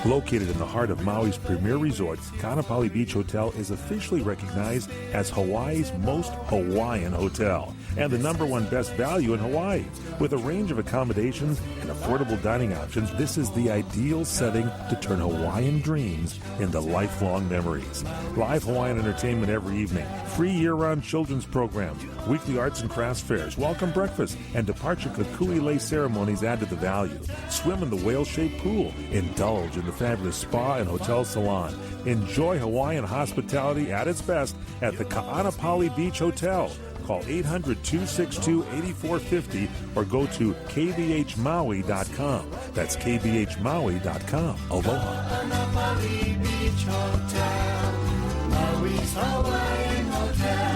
Located in the heart of Maui's premier resort, Kaanapali Beach Hotel is officially recognized as Hawaii's most Hawaiian hotel and the #1 best value in Hawaii. With a range of accommodations and affordable dining options, this is the ideal setting to turn Hawaiian dreams into lifelong memories. Live Hawaiian entertainment every evening, free year-round children's programs, weekly arts and crafts fairs, welcome breakfast, and departure kukui lei ceremonies add to the value. Swim in the whale-shaped pool, indulge in the fabulous spa and hotel salon. Enjoy Hawaiian hospitality at its best at the Ka'anapali Beach Hotel. Call 800-262-8450 or go to kbhmaui.com. That's kbhmaui.com. Aloha. Ka'anapali Beach Hotel, Maui's Hawaiian Hotel.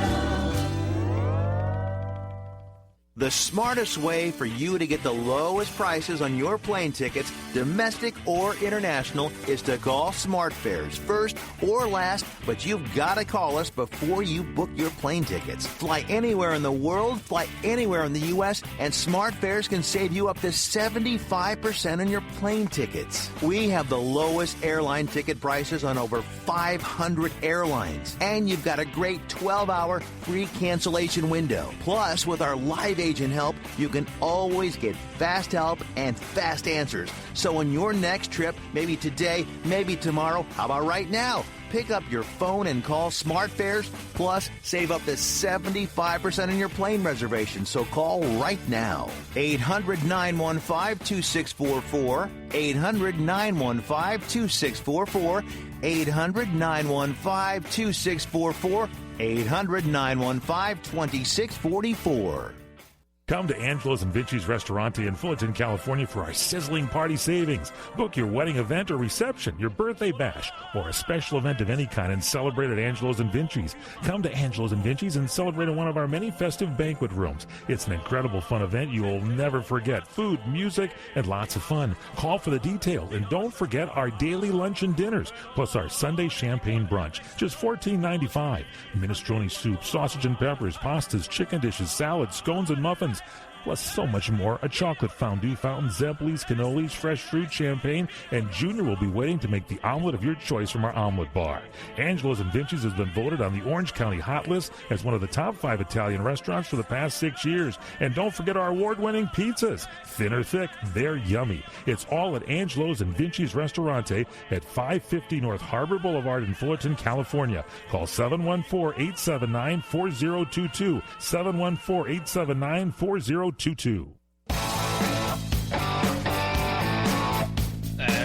The smartest way for you to get the lowest prices on your plane tickets, domestic or international, is to call SmartFares. First or last, but you've got to call us before you book your plane tickets. Fly anywhere in the world, fly anywhere in the U.S., and SmartFares can save you up to 75% on your plane tickets. We have the lowest airline ticket prices on over 500 airlines, and you've got a great 12-hour free cancellation window. Plus, with our live agent help, you can always get fast help and fast answers. So on your next trip, maybe today, maybe tomorrow, how about right now? Pick up your phone and call SmartFares, plus save up to 75% on your plane reservation. So call right now. 800-915-2644, 800-915-2644, 800-915-2644, 800-915-2644. Come to Angela's and Vinci's Restaurante in Fullerton, California for our sizzling party savings. Book your wedding event or reception, your birthday bash, or a special event of any kind and celebrate at Angela's and Vinci's. Come to Angela's and Vinci's and celebrate in one of our many festive banquet rooms. It's an incredible fun event you will never forget. Food, music, and lots of fun. Call for the details, and don't forget our daily lunch and dinners, plus our Sunday champagne brunch. Just $14.95. Minestrone soup, sausage and peppers, pastas, chicken dishes, salads, scones, and muffins. Plus so much more. A chocolate fondue fountain, Zebblies, cannolis, fresh fruit, champagne, and Junior will be waiting to make the omelet of your choice from our omelet bar. Angela's and Vinci's has been voted on the Orange County Hot List as one of the top 5 Italian restaurants for the past 6 years. And don't forget our award-winning pizzas. Thin or thick, they're yummy. It's all at Angelo's and Vinci's Restaurante at 550 North Harbor Boulevard in Fullerton, California. Call 714-879-4022, 714-879-4022. All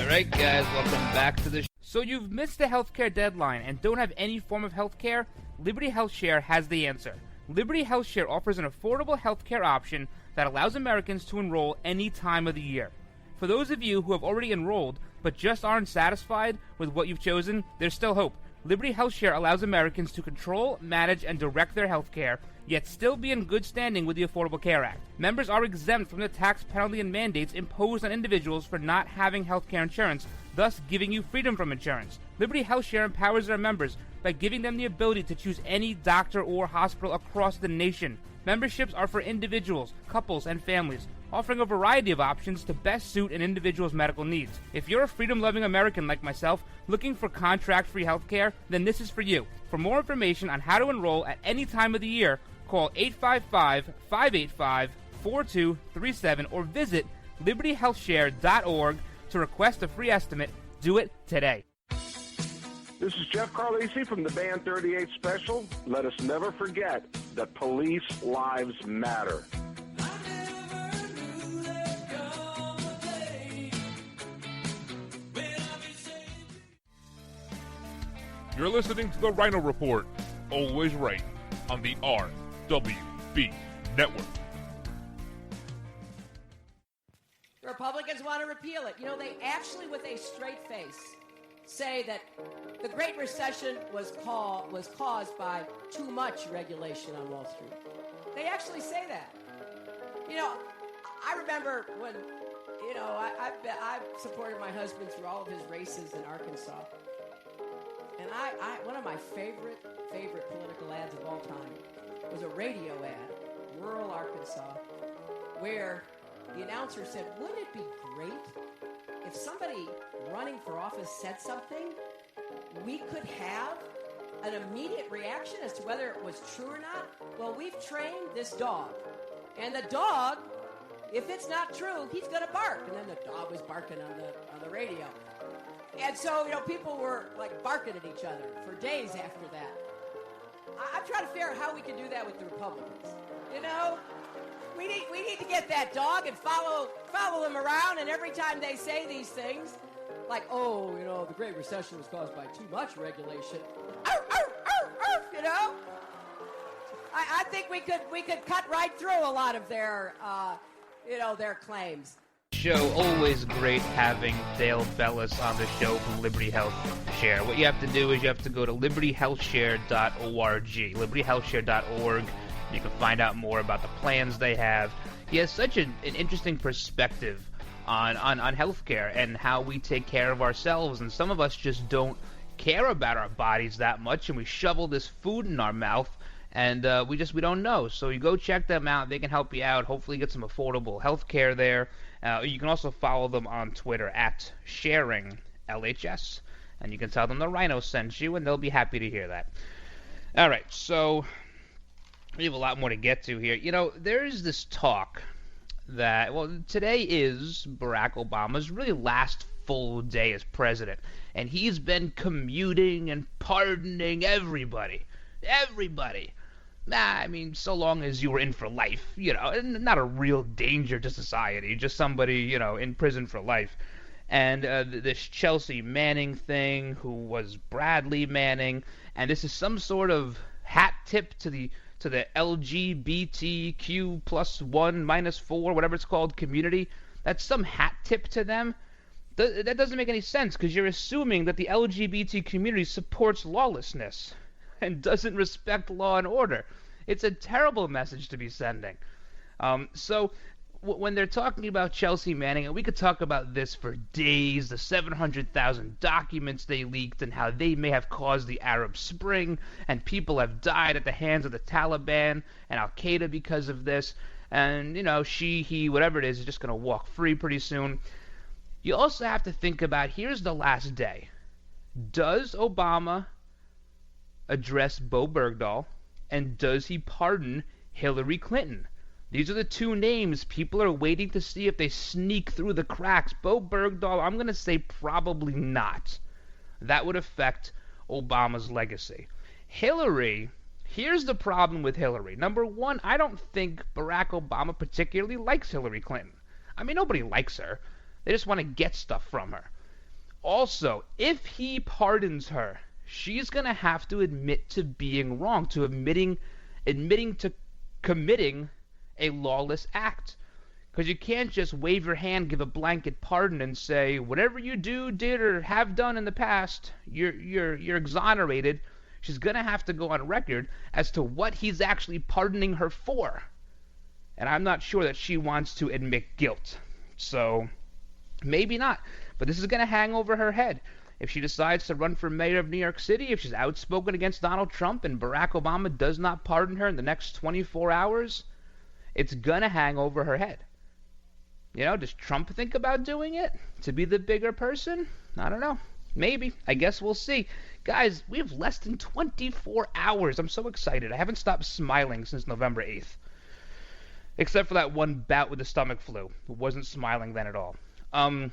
right, guys, welcome back to the show. So you've missed the healthcare deadline and don't have any form of healthcare? Liberty HealthShare has the answer. Liberty HealthShare offers an affordable healthcare option that allows Americans to enroll any time of the year. For those of you who have already enrolled but just aren't satisfied with what you've chosen, there's still hope. Liberty HealthShare allows Americans to control, manage, and direct their health care, yet still be in good standing with the Affordable Care Act. Members are exempt from the tax penalty and mandates imposed on individuals for not having health care insurance, thus giving you freedom from insurance. Liberty HealthShare empowers their members by giving them the ability to choose any doctor or hospital across the nation. Memberships are for individuals, couples, and families, offering a variety of options to best suit an individual's medical needs. If you're a freedom-loving American like myself, looking for contract-free health care, then this is for you. For more information on how to enroll at any time of the year, call 855-585-4237 or visit libertyhealthshare.org to request a free estimate. Do it today. This is Jeff Carlisi from the Band 38 Special. Let us never forget that police lives matter. You're listening to the Ryno Report, always right, on the RWB Network. The Republicans want to repeal it. You know, they actually, with a straight face, say that the Great Recession was caused by too much regulation on Wall Street. They actually say that. You know, I remember when, you know, I've supported my husband through all of his races in Arkansas. And I one of my favorite political ads of all time was a radio ad, rural Arkansas, where the announcer said, wouldn't it be great if somebody running for office said something, we could have an immediate reaction as to whether it was true or not? Well, we've trained this dog. And the dog, if it's not true, he's going to bark. And then the dog was barking on the radio. And so, you know, people were like barking at each other for days after that. I'm trying to figure out how we can do that with the Republicans. You know, we need to get that dog and follow them around, and every time they say these things, like, oh, you know, the Great Recession was caused by too much regulation. You know? I think we could cut right through a lot of their, their claims. Show, always great having Dale Bellis on the show from Liberty Health Share. What you have to do is you have to go to libertyhealthshare.org. libertyhealthshare.org. You can find out more about the plans they have. He has such an interesting perspective on healthcare and how we take care of ourselves. And some of us just don't care about our bodies that much, and we shovel this food in our mouth, and we don't know. So you go check them out. They can help you out. Hopefully get some affordable healthcare there. You can also follow them on Twitter at SharingLHS, and you can tell them the Ryno sent you, and they'll be happy to hear that. All right, so we have a lot more to get to here. You know, there's this talk that, well, today is Barack Obama's really last full day as president, and he's been commuting and pardoning everybody. I mean, so long as you were in for life, you know, and not a real danger to society, just somebody, you know, in prison for life. And this Chelsea Manning thing, who was Bradley Manning, and this is some sort of hat tip to the LGBTQ plus 1 minus 4, whatever it's called, community. That's some hat tip to them. That doesn't make any sense, because you're assuming that the LGBT community supports lawlessness and doesn't respect law and order. It's a terrible message to be sending. So when they're talking about Chelsea Manning, and we could talk about this for days, the 700,000 documents they leaked and how they may have caused the Arab Spring, and people have died at the hands of the Taliban and Al-Qaeda because of this, and, you know, he, whatever it is just going to walk free pretty soon. You also have to think about, here's the last day. Does Obama address Bo Bergdahl, and does he pardon Hillary Clinton? These are the two names people are waiting to see if they sneak through the cracks. Bo Bergdahl, I'm going to say probably not. That would affect Obama's legacy. Hillary, here's the problem with Hillary. Number one, I don't think Barack Obama particularly likes Hillary Clinton. I mean, nobody likes her. They just want to get stuff from her. Also, if he pardons her, she's going to have to admit to being wrong, to admitting to committing a lawless act. Because you can't just wave your hand, give a blanket pardon, and say, whatever you did, or have done in the past, you're exonerated. She's going to have to go on record as to what he's actually pardoning her for. And I'm not sure that she wants to admit guilt. So, maybe not. But this is going to hang over her head. If she decides to run for mayor of New York City, if she's outspoken against Donald Trump and Barack Obama does not pardon her in the next 24 hours, it's going to hang over her head. You know, does Trump think about doing it to be the bigger person? I don't know. Maybe. I guess we'll see. Guys, we have less than 24 hours. I'm so excited. I haven't stopped smiling since November 8th. Except for that one bout with the stomach flu. I wasn't smiling then at all. All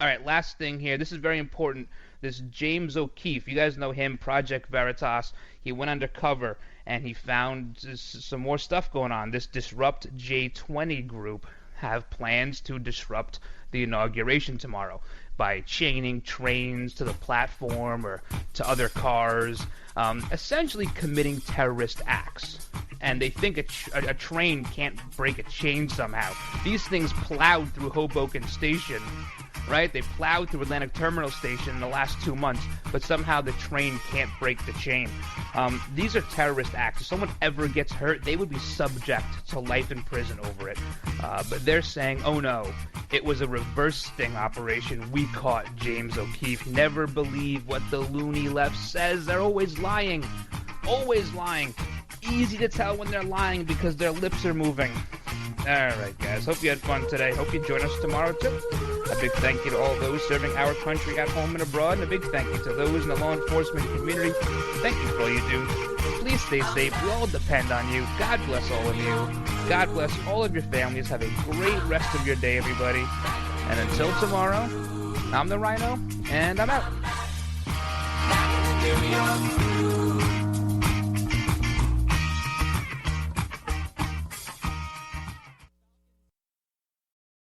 right, last thing here. This is very important. This James O'Keefe, you guys know him, Project Veritas. He went undercover and he found some more stuff going on. This Disrupt J20 group have plans to disrupt the inauguration tomorrow by chaining trains to the platform or to other cars, essentially committing terrorist acts. And they think a train can't break a chain somehow. These things plowed through Hoboken Station, right? They plowed through Atlantic Terminal Station in the last 2 months, but somehow the train can't break the chain. These are terrorist acts. If someone ever gets hurt, they would be subject to life in prison over it. But they're saying, oh no, it was a reverse sting operation. We caught James O'Keefe. Never believe what the loony left says. They're always lying. Always lying. Easy to tell when they're lying because their lips are moving. Alright guys, hope you had fun today. Hope you join us tomorrow too. A big thank you to all those serving our country at home and abroad, and a big thank you to those in the law enforcement community. Thank you for all you do. Please stay safe. We all depend on you. God bless all of you. God bless all of your families. Have a great rest of your day, everybody. And until tomorrow, I'm the Ryno, and I'm out.